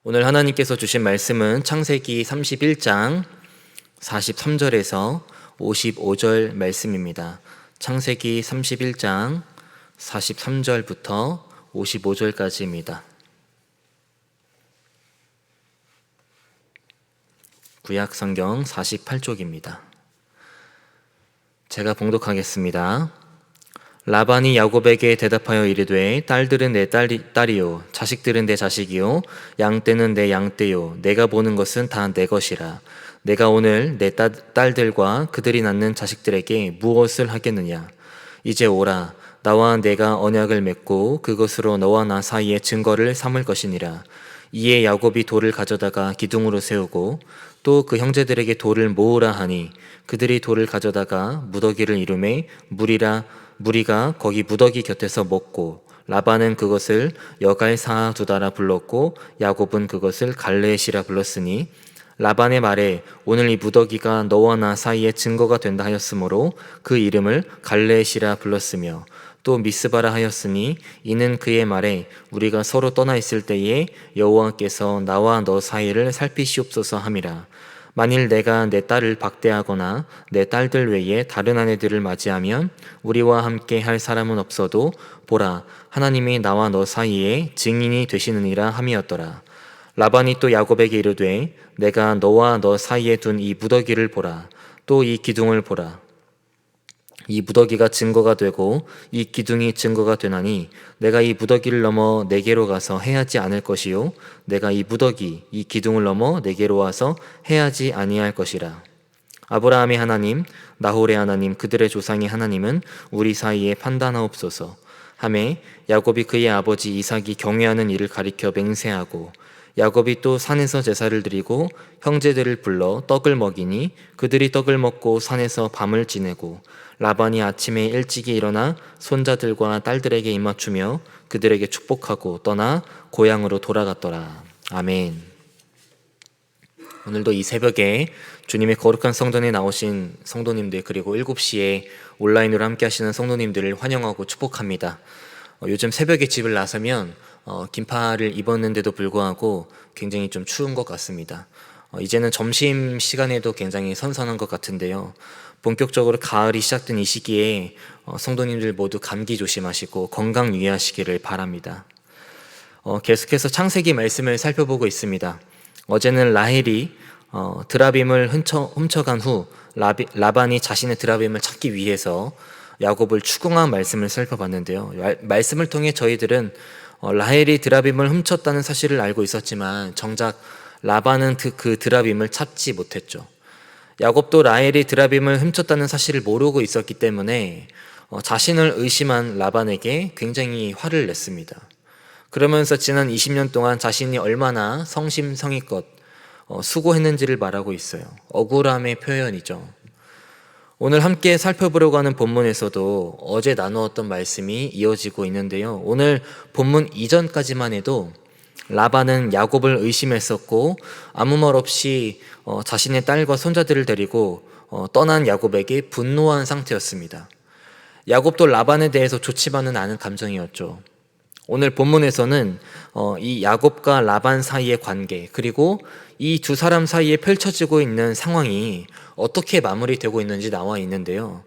오늘 하나님께서 주신 말씀은 창세기 31장 43절에서 55절 말씀입니다. 창세기 31장 43절부터 55절까지입니다. 구약성경 48쪽입니다. 제가 봉독하겠습니다. 라반이 야곱에게 대답하여 이르되 딸들은 내 딸이요 자식들은 내 자식이요 양떼는 내 양떼요 내가 보는 것은 다 내 것이라. 내가 오늘 내 딸들과 그들이 낳는 자식들에게 무엇을 하겠느냐. 이제 오라. 나와 내가 언약을 맺고 그것으로 너와 나 사이에 증거를 삼을 것이니라. 이에 야곱이 돌을 가져다가 기둥으로 세우고 또 그 형제들에게 돌을 모으라 하니 그들이 돌을 가져다가 무더기를 이루매 무리가 거기 무더기 곁에서 먹고 라반은 그것을 여갈사두다라 불렀고 야곱은 그것을 갈레시라 불렀으니 라반의 말에 오늘 이 무더기가 너와 나 사이에 증거가 된다 하였으므로 그 이름을 갈레시라 불렀으며 또 미스바라 하였으니 이는 그의 말에 우리가 서로 떠나 있을 때에 여호와께서 나와 너 사이를 살피시옵소서 함이라. 만일 내가 내 딸을 박대하거나 내 딸들 외에 다른 아내들을 맞이하면 우리와 함께 할 사람은 없어도 보라 하나님이 나와 너 사이에 증인이 되시느니라 함이었더라. 라반이 또 야곱에게 이르되 내가 너와 너 사이에 둔 이 무더기를 보라. 또 이 기둥을 보라. 이 무더기가 증거가 되고 이 기둥이 증거가 되나니 내가 이 무더기를 넘어 내게로 가서 해하지 않을 것이요 내가 이 무더기 이 기둥을 넘어 내게로 와서 해하지 아니할 것이라. 아브라함의 하나님 나홀의 하나님 그들의 조상의 하나님은 우리 사이에 판단하옵소서 하매 야곱이 그의 아버지 이삭이 경외하는 일을 가리켜 맹세하고 야곱이 또 산에서 제사를 드리고 형제들을 불러 떡을 먹이니 그들이 떡을 먹고 산에서 밤을 지내고 라반이 아침에 일찍이 일어나 손자들과 딸들에게 입맞추며 그들에게 축복하고 떠나 고향으로 돌아갔더라. 아멘. 오늘도 이 새벽에 주님의 거룩한 성전에 나오신 성도님들 그리고 7시에 온라인으로 함께 하시는 성도님들을 환영하고 축복합니다. 요즘 새벽에 집을 나서면 긴팔을 입었는데도 불구하고 굉장히 좀 추운 것 같습니다. 이제는 점심 시간에도 굉장히 선선한 것 같은데요. 본격적으로 가을이 시작된 이 시기에 성도님들 모두 감기 조심하시고 건강 유의하시기를 바랍니다. 계속해서 창세기 말씀을 살펴보고 있습니다. 어제는 라헬이 드라빔을 훔쳐간 후 라반이 자신의 드라빔을 찾기 위해서 야곱을 추궁한 말씀을 살펴봤는데요. 말씀을 통해 저희들은 라헬이 드라빔을 훔쳤다는 사실을 알고 있었지만 정작 라반은 그 드라빔을 찾지 못했죠. 야곱도 라헬이 드라빔을 훔쳤다는 사실을 모르고 있었기 때문에 자신을 의심한 라반에게 굉장히 화를 냈습니다. 그러면서 지난 20년 동안 자신이 얼마나 성심성의껏 수고했는지를 말하고 있어요. 억울함의 표현이죠. 오늘 함께 살펴보려고 하는 본문에서도 어제 나누었던 말씀이 이어지고 있는데요. 오늘 본문 이전까지만 해도 라반은 야곱을 의심했었고 아무 말 없이 자신의 딸과 손자들을 데리고 떠난 야곱에게 분노한 상태였습니다. 야곱도 라반에 대해서 좋지만은 않은 감정이었죠. 오늘 본문에서는 이 야곱과 라반 사이의 관계 그리고 이 두 사람 사이에 펼쳐지고 있는 상황이 어떻게 마무리되고 있는지 나와 있는데요.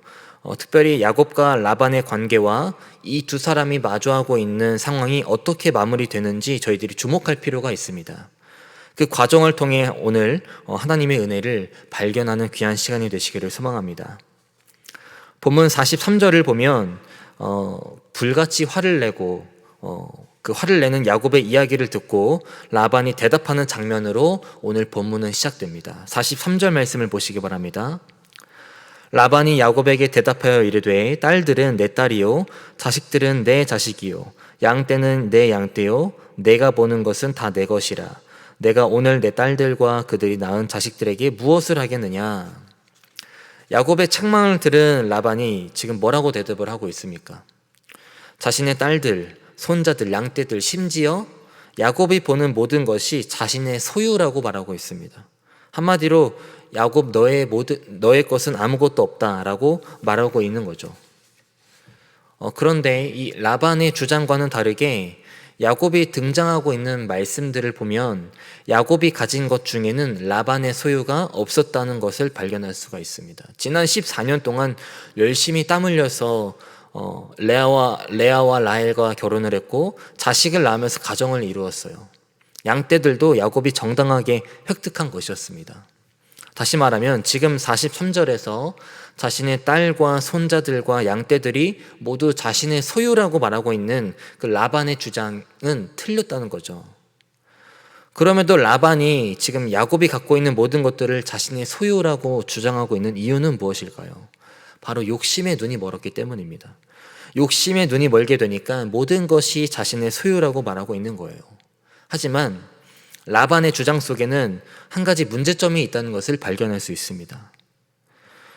특별히 야곱과 라반의 관계와 이 두 사람이 마주하고 있는 상황이 어떻게 마무리되는지 저희들이 주목할 필요가 있습니다. 그 과정을 통해 오늘 하나님의 은혜를 발견하는 귀한 시간이 되시기를 소망합니다. 본문 43절을 보면 불같이 화를 내고 그 화를 내는 야곱의 이야기를 듣고 라반이 대답하는 장면으로 오늘 본문은 시작됩니다. 43절 말씀을 보시기 바랍니다. 라반이 야곱에게 대답하여 이르되 딸들은 내 딸이요 자식들은 내 자식이요 양떼는 내 양떼요 내가 보는 것은 다 내 것이라. 내가 오늘 내 딸들과 그들이 낳은 자식들에게 무엇을 하겠느냐. 야곱의 책망을 들은 라반이 지금 뭐라고 대답을 하고 있습니까? 자신의 딸들, 손자들, 양떼들, 심지어 야곱이 보는 모든 것이 자신의 소유라고 말하고 있습니다. 한마디로 야곱 너의 것은 아무것도 없다라고 말하고 있는 거죠. 그런데 이 라반의 주장과는 다르게 야곱이 등장하고 있는 말씀들을 보면 야곱이 가진 것 중에는 라반의 소유가 없었다는 것을 발견할 수가 있습니다. 지난 14년 동안 열심히 땀 흘려서 레아와 라헬과 결혼을 했고 자식을 낳으면서 가정을 이루었어요. 양떼들도 야곱이 정당하게 획득한 것이었습니다. 다시 말하면 지금 43절에서 자신의 딸과 손자들과 양떼들이 모두 자신의 소유라고 말하고 있는 그 라반의 주장은 틀렸다는 거죠. 그럼에도 라반이 지금 야곱이 갖고 있는 모든 것들을 자신의 소유라고 주장하고 있는 이유는 무엇일까요? 바로 욕심의 눈이 멀었기 때문입니다. 욕심의 눈이 멀게 되니까 모든 것이 자신의 소유라고 말하고 있는 거예요. 하지만 라반의 주장 속에는 한 가지 문제점이 있다는 것을 발견할 수 있습니다.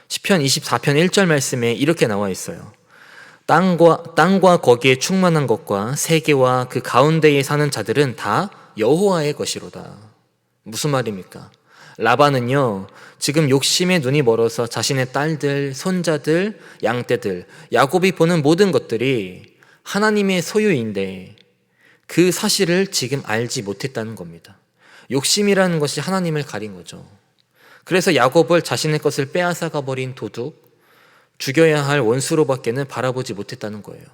시편 24편 1절 말씀에 이렇게 나와 있어요. 땅과 거기에 충만한 것과 세계와 그 가운데에 사는 자들은 다 여호와의 것이로다. 무슨 말입니까? 라반은요, 지금 욕심의 눈이 멀어서 자신의 딸들, 손자들, 양떼들, 야곱이 보는 모든 것들이 하나님의 소유인데 그 사실을 지금 알지 못했다는 겁니다. 욕심이라는 것이 하나님을 가린 거죠. 그래서 야곱을 자신의 것을 빼앗아가 버린 도둑, 죽여야 할 원수로밖에는 바라보지 못했다는 거예요.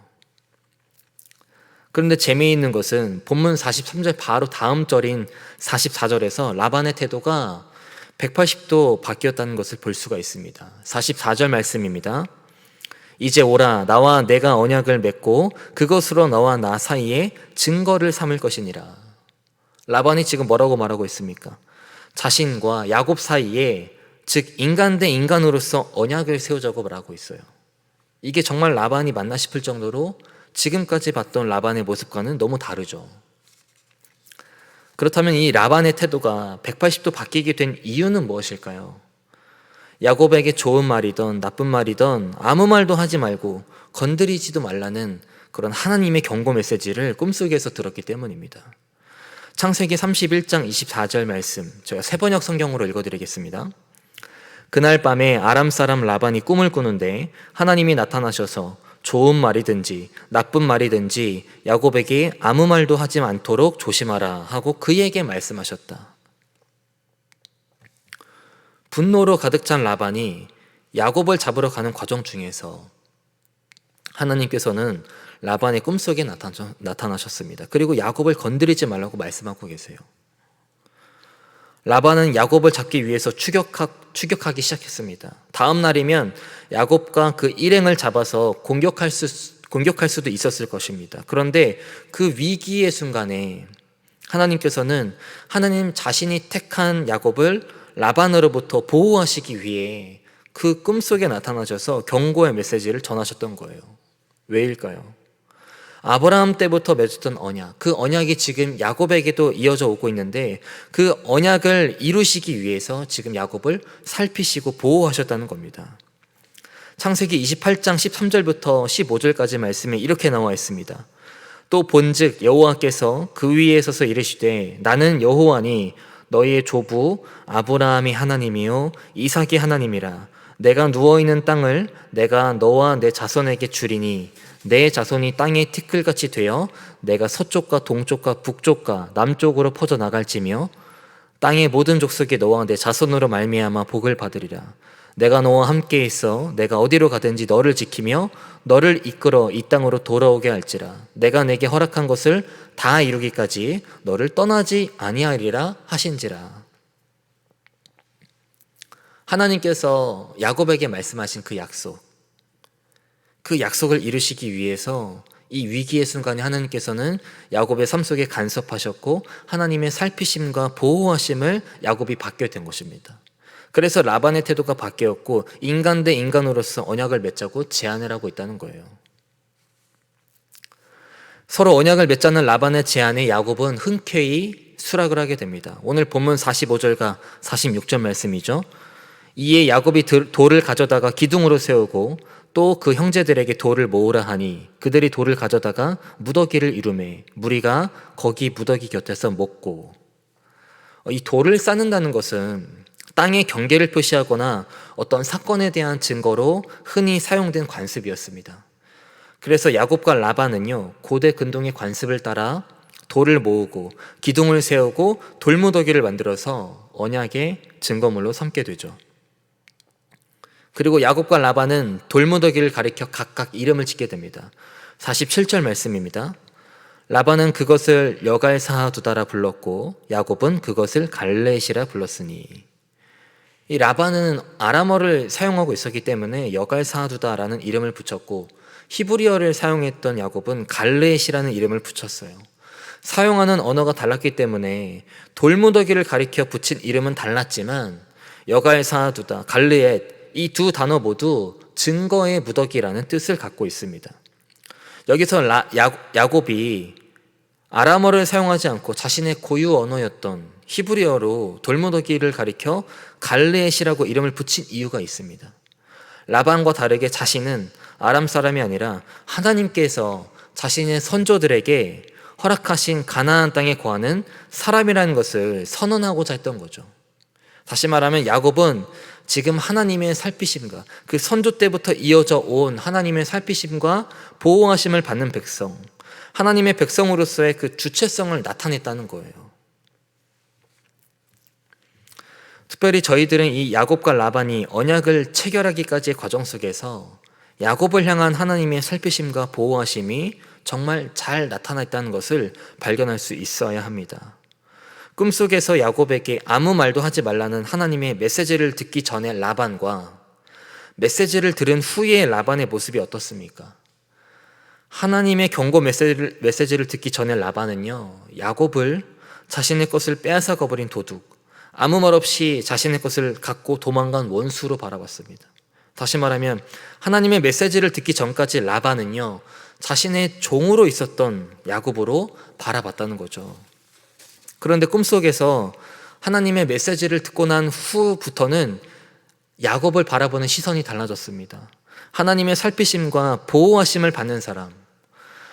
그런데 재미있는 것은 본문 43절 바로 다음 절인 44절에서 라반의 태도가 180도 바뀌었다는 것을 볼 수가 있습니다. 44절 말씀입니다. 이제 오라, 나와 내가 언약을 맺고 그것으로 너와 나 사이에 증거를 삼을 것이니라. 라반이 지금 뭐라고 말하고 있습니까? 자신과 야곱 사이에, 즉 인간 대 인간으로서 언약을 세우자고 말하고 있어요. 이게 정말 라반이 맞나 싶을 정도로 지금까지 봤던 라반의 모습과는 너무 다르죠. 그렇다면 이 라반의 태도가 180도 바뀌게 된 이유는 무엇일까요? 야곱에게 좋은 말이든 나쁜 말이든 아무 말도 하지 말고 건드리지도 말라는 그런 하나님의 경고 메시지를 꿈속에서 들었기 때문입니다. 창세기 31장 24절 말씀, 제가 새번역 성경으로 읽어드리겠습니다. 그날 밤에 아람 사람 라반이 꿈을 꾸는데 하나님이 나타나셔서 좋은 말이든지 나쁜 말이든지 야곱에게 아무 말도 하지 않도록 조심하라 하고 그에게 말씀하셨다. 분노로 가득 찬 라반이 야곱을 잡으러 가는 과정 중에서 하나님께서는 라반의 꿈속에 나타나셨습니다. 그리고 야곱을 건드리지 말라고 말씀하고 계세요. 라반은 야곱을 잡기 위해서 추격하기 시작했습니다. 다음 날이면 야곱과 그 일행을 잡아서 공격할 수도 있었을 것입니다. 그런데 그 위기의 순간에 하나님께서는 하나님 자신이 택한 야곱을 라반으로부터 보호하시기 위해 그 꿈속에 나타나셔서 경고의 메시지를 전하셨던 거예요. 왜일까요? 아브라함 때부터 맺었던 언약, 그 언약이 지금 야곱에게도 이어져 오고 있는데 그 언약을 이루시기 위해서 지금 야곱을 살피시고 보호하셨다는 겁니다. 창세기 28장 13절부터 15절까지 말씀에 이렇게 나와 있습니다. 또 본즉 여호와께서 그 위에 서서 이르시되 나는 여호와니 너희의 조부 아브라함이 하나님이요 이삭이 하나님이라. 내가 누워있는 땅을 내가 너와 내 자손에게 주리니 내 자손이 땅의 티끌같이 되어 내가 서쪽과 동쪽과 북쪽과 남쪽으로 퍼져나갈지며 땅의 모든 족속이 너와 내 자손으로 말미암아 복을 받으리라. 내가 너와 함께 있어 내가 어디로 가든지 너를 지키며 너를 이끌어 이 땅으로 돌아오게 할지라. 내가 내게 허락한 것을 다 이루기까지 너를 떠나지 아니하리라 하신지라. 하나님께서 야곱에게 말씀하신 그 약속을 이루시기 위해서 이 위기의 순간에 하나님께서는 야곱의 삶 속에 간섭하셨고 하나님의 살피심과 보호하심을 야곱이 받게 된 것입니다. 그래서 라반의 태도가 바뀌었고 인간 대 인간으로서 언약을 맺자고 제안을 하고 있다는 거예요. 서로 언약을 맺자는 라반의 제안에 야곱은 흔쾌히 수락을 하게 됩니다. 오늘 본문 45절과 46절 말씀이죠. 이에 야곱이 돌을 가져다가 기둥으로 세우고 또 그 형제들에게 돌을 모으라 하니 그들이 돌을 가져다가 무더기를 이루매 무리가 거기 무더기 곁에서 먹고. 이 돌을 쌓는다는 것은 땅의 경계를 표시하거나 어떤 사건에 대한 증거로 흔히 사용된 관습이었습니다. 그래서 야곱과 라반은요 고대 근동의 관습을 따라 돌을 모으고 기둥을 세우고 돌무더기를 만들어서 언약의 증거물로 삼게 되죠. 그리고 야곱과 라반은 돌무더기를 가리켜 각각 이름을 짓게 됩니다. 47절 말씀입니다. 라반은 그것을 여갈사하두다라 불렀고 야곱은 그것을 갈렛이라 불렀으니. 이 라반은 아람어를 사용하고 있었기 때문에 여갈사하두다라는 이름을 붙였고 히브리어를 사용했던 야곱은 갈렛이라는 이름을 붙였어요. 사용하는 언어가 달랐기 때문에 돌무더기를 가리켜 붙인 이름은 달랐지만 여갈사하두다, 갈렛 이 두 단어 모두 증거의 무더기라는 뜻을 갖고 있습니다. 여기서 야곱이 아람어를 사용하지 않고 자신의 고유 언어였던 히브리어로 돌무더기를 가리켜 갈렛이라고 이름을 붙인 이유가 있습니다. 라반과 다르게 자신은 아람 사람이 아니라 하나님께서 자신의 선조들에게 허락하신 가나안 땅에 거하는 사람이라는 것을 선언하고자 했던 거죠. 다시 말하면 야곱은 지금 하나님의 살피심과 그 선조 때부터 이어져 온 하나님의 살피심과 보호하심을 받는 백성, 하나님의 백성으로서의 그 주체성을 나타냈다는 거예요. 특별히 저희들은 이 야곱과 라반이 언약을 체결하기까지의 과정 속에서 야곱을 향한 하나님의 살피심과 보호하심이 정말 잘 나타났다는 것을 발견할 수 있어야 합니다. 꿈속에서 야곱에게 아무 말도 하지 말라는 하나님의 메시지를 듣기 전에 라반과 메시지를 들은 후의 라반의 모습이 어떻습니까? 하나님의 경고 메시지를 듣기 전에 라반은요, 야곱을 자신의 것을 빼앗아 가버린 도둑, 아무 말 없이 자신의 것을 갖고 도망간 원수로 바라봤습니다. 다시 말하면 하나님의 메시지를 듣기 전까지 라반은요, 자신의 종으로 있었던 야곱으로 바라봤다는 거죠. 그런데 꿈속에서 하나님의 메시지를 듣고 난 후부터는 야곱을 바라보는 시선이 달라졌습니다. 하나님의 살피심과 보호하심을 받는 사람,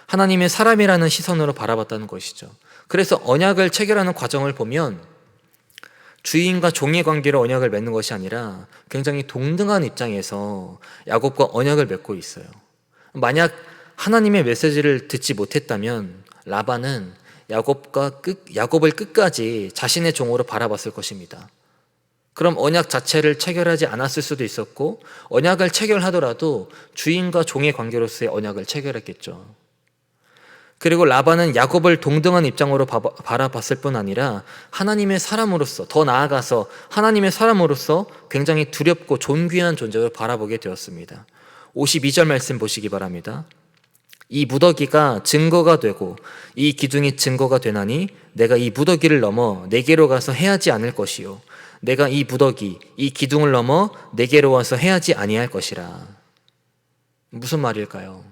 하나님의 사람이라는 시선으로 바라봤다는 것이죠. 그래서 언약을 체결하는 과정을 보면 주인과 종의 관계로 언약을 맺는 것이 아니라 굉장히 동등한 입장에서 야곱과 언약을 맺고 있어요. 만약 하나님의 메시지를 듣지 못했다면 라반은 야곱을 끝까지 자신의 종으로 바라봤을 것입니다. 그럼 언약 자체를 체결하지 않았을 수도 있었고 언약을 체결하더라도 주인과 종의 관계로서의 언약을 체결했겠죠. 그리고 라반은 야곱을 동등한 입장으로 바라봤을 뿐 아니라 하나님의 사람으로서, 더 나아가서 하나님의 사람으로서 굉장히 두렵고 존귀한 존재로 바라보게 되었습니다. 52절 말씀 보시기 바랍니다. 이 무더기가 증거가 되고 이 기둥이 증거가 되나니 내가 이 무더기를 넘어 내게로 가서 해하지 않을 것이요 내가 이 무더기 이 기둥을 넘어 내게로 와서 해하지 아니할 것이라. 무슨 말일까요?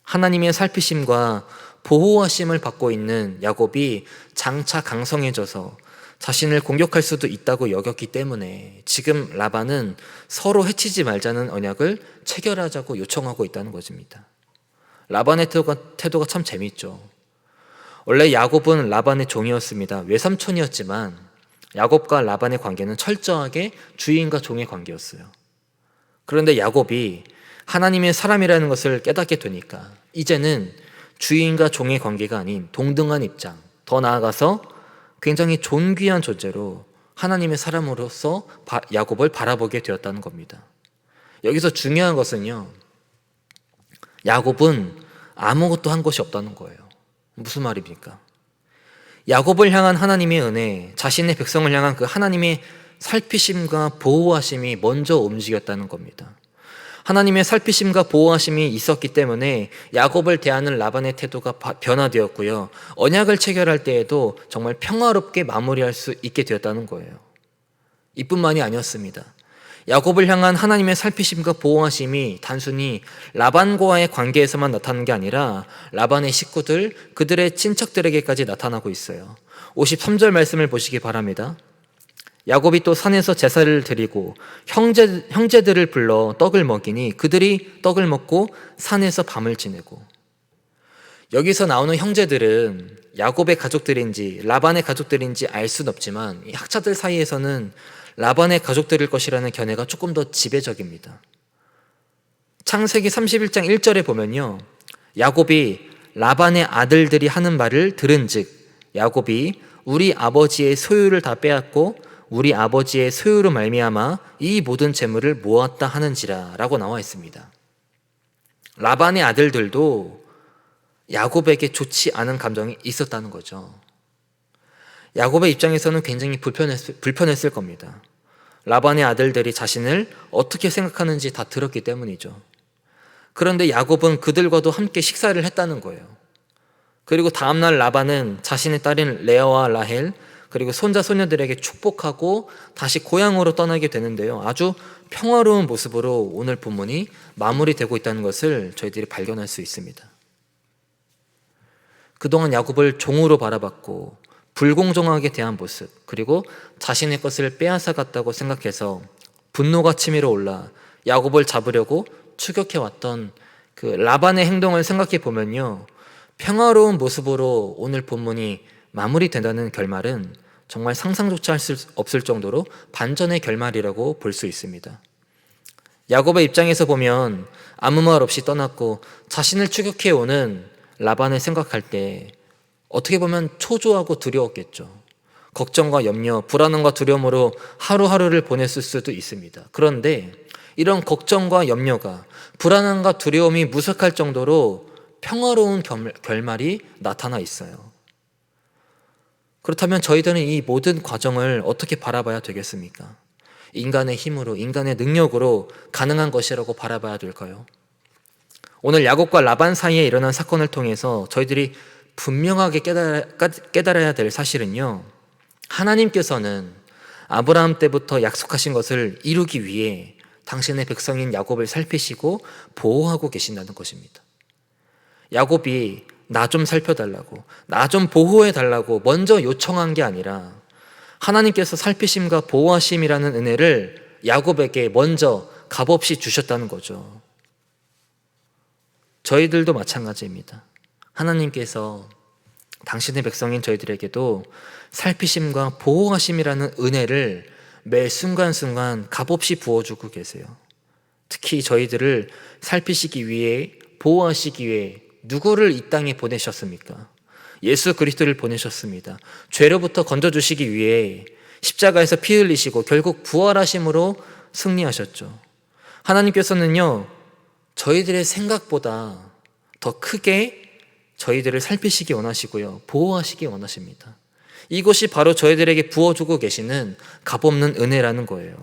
하나님의 살피심과 보호하심을 받고 있는 야곱이 장차 강성해져서 자신을 공격할 수도 있다고 여겼기 때문에 지금 라반은 서로 해치지 말자는 언약을 체결하자고 요청하고 있다는 것입니다. 라반의 태도가 참 재미있죠. 원래 야곱은 라반의 종이었습니다. 외삼촌이었지만 야곱과 라반의 관계는 철저하게 주인과 종의 관계였어요. 그런데 야곱이 하나님의 사람이라는 것을 깨닫게 되니까 이제는 주인과 종의 관계가 아닌 동등한 입장, 더 나아가서 굉장히 존귀한 존재로 하나님의 사람으로서 야곱을 바라보게 되었다는 겁니다. 여기서 중요한 것은요, 야곱은 아무것도 한 것이 없다는 거예요. 무슨 말입니까? 야곱을 향한 하나님의 은혜, 자신의 백성을 향한 그 하나님의 살피심과 보호하심이 먼저 움직였다는 겁니다. 하나님의 살피심과 보호하심이 있었기 때문에 야곱을 대하는 라반의 태도가 변화되었고요. 언약을 체결할 때에도 정말 평화롭게 마무리할 수 있게 되었다는 거예요. 이뿐만이 아니었습니다. 야곱을 향한 하나님의 살피심과 보호하심이 단순히 라반과의 관계에서만 나타나는 게 아니라 라반의 식구들, 그들의 친척들에게까지 나타나고 있어요. 53절 말씀을 보시기 바랍니다. 야곱이 또 산에서 제사를 드리고 형제들을 불러 떡을 먹이니 그들이 떡을 먹고 산에서 밤을 지내고. 여기서 나오는 형제들은 야곱의 가족들인지 라반의 가족들인지 알 수는 없지만 이 학자들 사이에서는 라반의 가족들일 것이라는 견해가 조금 더 지배적입니다. 창세기 31장 1절에 보면요, 야곱이 라반의 아들들이 하는 말을 들은즉 야곱이 우리 아버지의 소유를 다 빼앗고 우리 아버지의 소유로 말미암아 이 모든 재물을 모았다 하는지라 라고 나와 있습니다. 라반의 아들들도 야곱에게 좋지 않은 감정이 있었다는 거죠. 야곱의 입장에서는 굉장히 불편했을 겁니다. 라반의 아들들이 자신을 어떻게 생각하는지 다 들었기 때문이죠. 그런데 야곱은 그들과도 함께 식사를 했다는 거예요. 그리고 다음날 라반은 자신의 딸인 레아와 라헬 그리고 손자 손녀들에게 축복하고 다시 고향으로 떠나게 되는데요. 아주 평화로운 모습으로 오늘 본문이 마무리되고 있다는 것을 저희들이 발견할 수 있습니다. 그동안 야곱을 종으로 바라봤고 불공정하게 대한 모습, 그리고 자신의 것을 빼앗아갔다고 생각해서 분노가 치밀어 올라 야곱을 잡으려고 추격해왔던 그 라반의 행동을 생각해 보면요, 평화로운 모습으로 오늘 본문이 마무리된다는 결말은 정말 상상조차 할 수 없을 정도로 반전의 결말이라고 볼 수 있습니다. 야곱의 입장에서 보면 아무 말 없이 떠났고 자신을 추격해오는 라반을 생각할 때 어떻게 보면 초조하고 두려웠겠죠. 걱정과 염려, 불안함과 두려움으로 하루하루를 보냈을 수도 있습니다. 그런데 이런 걱정과 염려가, 불안함과 두려움이 무색할 정도로 평화로운 결말이 나타나 있어요. 그렇다면 저희들은 이 모든 과정을 어떻게 바라봐야 되겠습니까? 인간의 힘으로, 인간의 능력으로 가능한 것이라고 바라봐야 될까요? 오늘 야곱과 라반 사이에 일어난 사건을 통해서 저희들이 분명하게 깨달아야 될 사실은요, 하나님께서는 아브라함 때부터 약속하신 것을 이루기 위해 당신의 백성인 야곱을 살피시고 보호하고 계신다는 것입니다. 야곱이 나 좀 살펴달라고, 나 좀 보호해달라고 먼저 요청한 게 아니라 하나님께서 살피심과 보호하심이라는 은혜를 야곱에게 먼저 값없이 주셨다는 거죠. 저희들도 마찬가지입니다. 하나님께서 당신의 백성인 저희들에게도 살피심과 보호하심이라는 은혜를 매 순간순간 값없이 부어주고 계세요. 특히 저희들을 살피시기 위해, 보호하시기 위해 누구를 이 땅에 보내셨습니까? 예수 그리스도를 보내셨습니다. 죄로부터 건져주시기 위해 십자가에서 피 흘리시고 결국 부활하심으로 승리하셨죠. 하나님께서는요, 저희들의 생각보다 더 크게 저희들을 살피시기 원하시고요, 보호하시기 원하십니다. 이것이 바로 저희들에게 부어주고 계시는 값없는 은혜라는 거예요.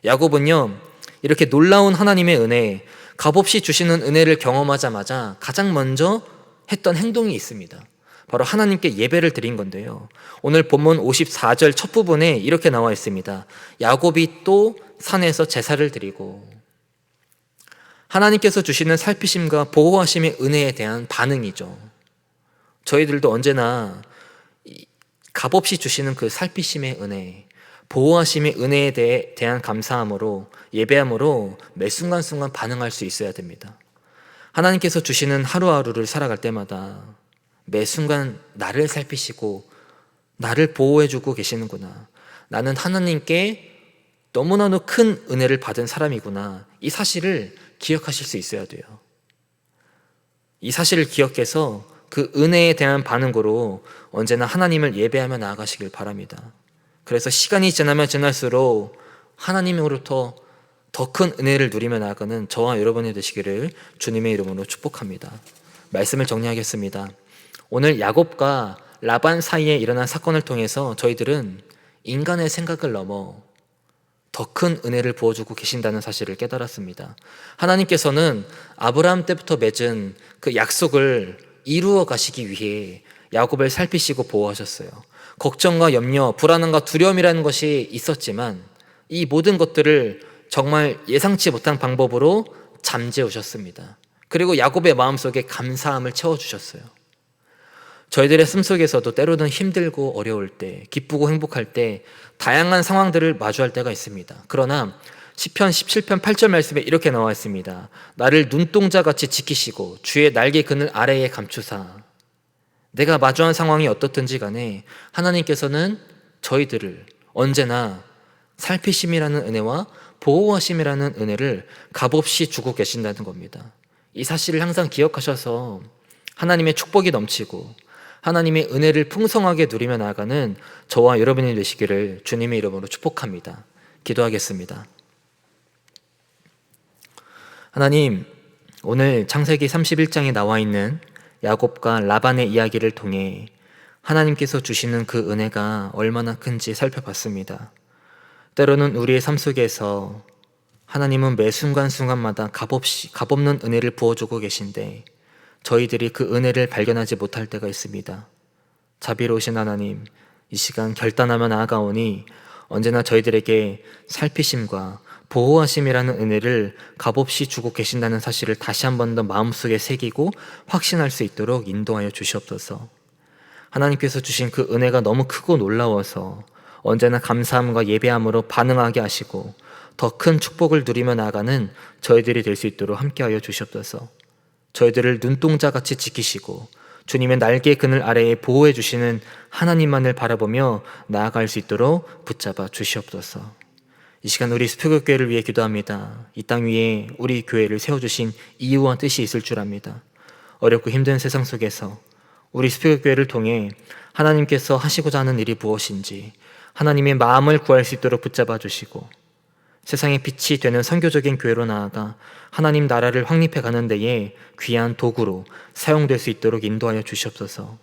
야곱은요, 이렇게 놀라운 하나님의 은혜, 값없이 주시는 은혜를 경험하자마자 가장 먼저 했던 행동이 있습니다. 바로 하나님께 예배를 드린 건데요. 오늘 본문 54절 첫 부분에 이렇게 나와 있습니다. 야곱이 또 산에서 제사를 드리고, 하나님께서 주시는 살피심과 보호하심의 은혜에 대한 반응이죠. 저희들도 언제나 값없이 주시는 그 살피심의 은혜, 보호하심의 은혜에 대한 감사함으로, 예배함으로 매 순간순간 반응할 수 있어야 됩니다. 하나님께서 주시는 하루하루를 살아갈 때마다 매 순간 나를 살피시고 나를 보호해주고 계시는구나, 나는 하나님께 너무나도 큰 은혜를 받은 사람이구나, 이 사실을 기억하실 수 있어야 돼요. 이 사실을 기억해서 그 은혜에 대한 반응으로 언제나 하나님을 예배하며 나아가시길 바랍니다. 그래서 시간이 지나면 지날수록 하나님으로부터 더 큰 은혜를 누리며 나아가는 저와 여러분이 되시기를 주님의 이름으로 축복합니다. 말씀을 정리하겠습니다. 오늘 야곱과 라반 사이에 일어난 사건을 통해서 저희들은 인간의 생각을 넘어 더 큰 은혜를 부어주고 계신다는 사실을 깨달았습니다. 하나님께서는 아브라함 때부터 맺은 그 약속을 이루어 가시기 위해 야곱을 살피시고 보호하셨어요. 걱정과 염려, 불안함과 두려움이라는 것이 있었지만 이 모든 것들을 정말 예상치 못한 방법으로 잠재우셨습니다. 그리고 야곱의 마음속에 감사함을 채워주셨어요. 저희들의 삶 속에서도 때로는 힘들고 어려울 때, 기쁘고 행복할 때 다양한 상황들을 마주할 때가 있습니다. 그러나 시편 17편 8절 말씀에 이렇게 나와 있습니다. 나를 눈동자같이 지키시고 주의 날개 그늘 아래에 감추사. 내가 마주한 상황이 어떻든지 간에 하나님께서는 저희들을 언제나 살피심이라는 은혜와 보호하심이라는 은혜를 값없이 주고 계신다는 겁니다. 이 사실을 항상 기억하셔서 하나님의 축복이 넘치고 하나님의 은혜를 풍성하게 누리며 나아가는 저와 여러분이 되시기를 주님의 이름으로 축복합니다. 기도하겠습니다. 하나님, 오늘 창세기 31장에 나와 있는 야곱과 라반의 이야기를 통해 하나님께서 주시는 그 은혜가 얼마나 큰지 살펴봤습니다. 때로는 우리의 삶 속에서 하나님은 매 순간순간마다 값없는 은혜를 부어주고 계신데 저희들이 그 은혜를 발견하지 못할 때가 있습니다. 자비로우신 하나님, 이 시간 결단하며 나아가오니 언제나 저희들에게 살피심과 보호하심이라는 은혜를 값없이 주고 계신다는 사실을 다시 한 번 더 마음속에 새기고 확신할 수 있도록 인도하여 주시옵소서. 하나님께서 주신 그 은혜가 너무 크고 놀라워서 언제나 감사함과 예배함으로 반응하게 하시고 더 큰 축복을 누리며 나아가는 저희들이 될 수 있도록 함께하여 주시옵소서. 저희들을 눈동자같이 지키시고 주님의 날개 그늘 아래에 보호해 주시는 하나님만을 바라보며 나아갈 수 있도록 붙잡아 주시옵소서. 이 시간 우리 수표교회를 위해 기도합니다. 이 땅 위에 우리 교회를 세워주신 이유와 뜻이 있을 줄 압니다. 어렵고 힘든 세상 속에서 우리 수표교회를 통해 하나님께서 하시고자 하는 일이 무엇인지 하나님의 마음을 구할 수 있도록 붙잡아 주시고 세상의 빛이 되는 선교적인 교회로 나아가 하나님 나라를 확립해 가는 데에 귀한 도구로 사용될 수 있도록 인도하여 주시옵소서.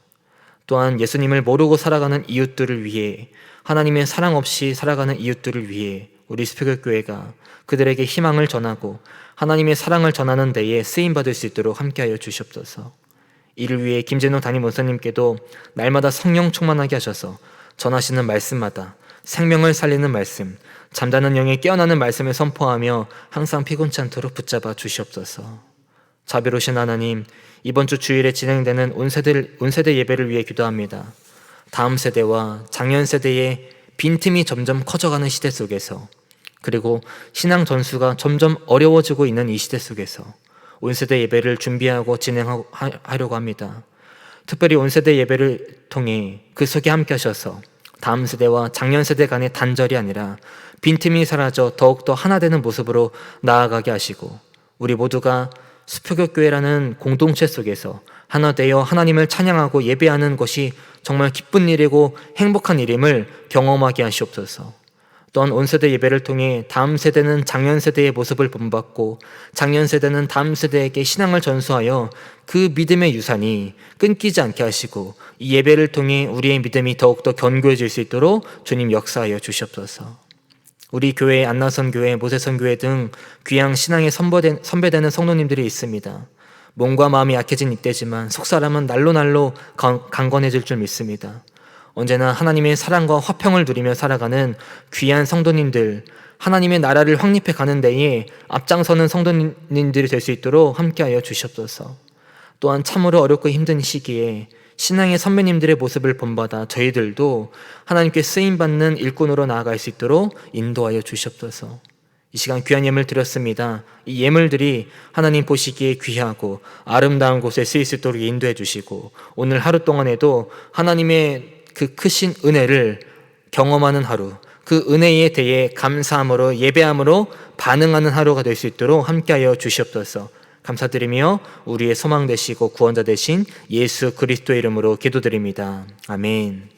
또한 예수님을 모르고 살아가는 이웃들을 위해 하나님의 사랑 없이 살아가는 이웃들을 위해 우리 수표교회가 그들에게 희망을 전하고 하나님의 사랑을 전하는 데에 쓰임받을 수 있도록 함께하여 주시옵소서. 이를 위해 김재노 담임 목사님께도 날마다 성령 충만하게 하셔서 전하시는 말씀마다 생명을 살리는 말씀, 잠자는 영에 깨어나는 말씀을 선포하며 항상 피곤치 않도록 붙잡아 주시옵소서. 자비로우신 하나님, 이번 주 주일에 진행되는 온세대 예배를 위해 기도합니다. 다음 세대와 작년 세대의 빈틈이 점점 커져가는 시대 속에서 그리고 신앙 전수가 점점 어려워지고 있는 이 시대 속에서 온세대 예배를 준비하고 진행하려고 합니다. 특별히 온세대 예배를 통해 그 속에 함께 하셔서 다음 세대와 작년 세대 간의 단절이 아니라 빈틈이 사라져 더욱더 하나 되는 모습으로 나아가게 하시고 우리 모두가 수표교회라는 공동체 속에서 하나 되어 하나님을 찬양하고 예배하는 것이 정말 기쁜 일이고 행복한 일임을 경험하게 하시옵소서. 또한 온세대 예배를 통해 다음 세대는 작년 세대의 모습을 본받고 작년 세대는 다음 세대에게 신앙을 전수하여 그 믿음의 유산이 끊기지 않게 하시고 이 예배를 통해 우리의 믿음이 더욱더 견고해질 수 있도록 주님 역사하여 주시옵소서. 우리 교회, 안나선교회, 모세선교회 등 귀양 신앙에 선배되는 성도님들이 있습니다. 몸과 마음이 약해진 이때지만 속사람은 날로 강건해질 줄 믿습니다. 언제나 하나님의 사랑과 화평을 누리며 살아가는 귀한 성도님들, 하나님의 나라를 확립해 가는 데에 앞장서는 성도님들이 될 수 있도록 함께하여 주시옵소서. 또한 참으로 어렵고 힘든 시기에 신앙의 선배님들의 모습을 본받아 저희들도 하나님께 쓰임받는 일꾼으로 나아갈 수 있도록 인도하여 주시옵소서. 이 시간 귀한 예물 드렸습니다. 이 예물들이 하나님 보시기에 귀하고 아름다운 곳에 쓰일 수 있도록 인도해 주시고 오늘 하루 동안에도 하나님의 그 크신 은혜를 경험하는 하루, 그 은혜에 대해 감사함으로 예배함으로 반응하는 하루가 될 수 있도록 함께하여 주시옵소서. 감사드리며 우리의 소망 되시고 구원자 되신 예수 그리스도의 이름으로 기도드립니다. 아멘.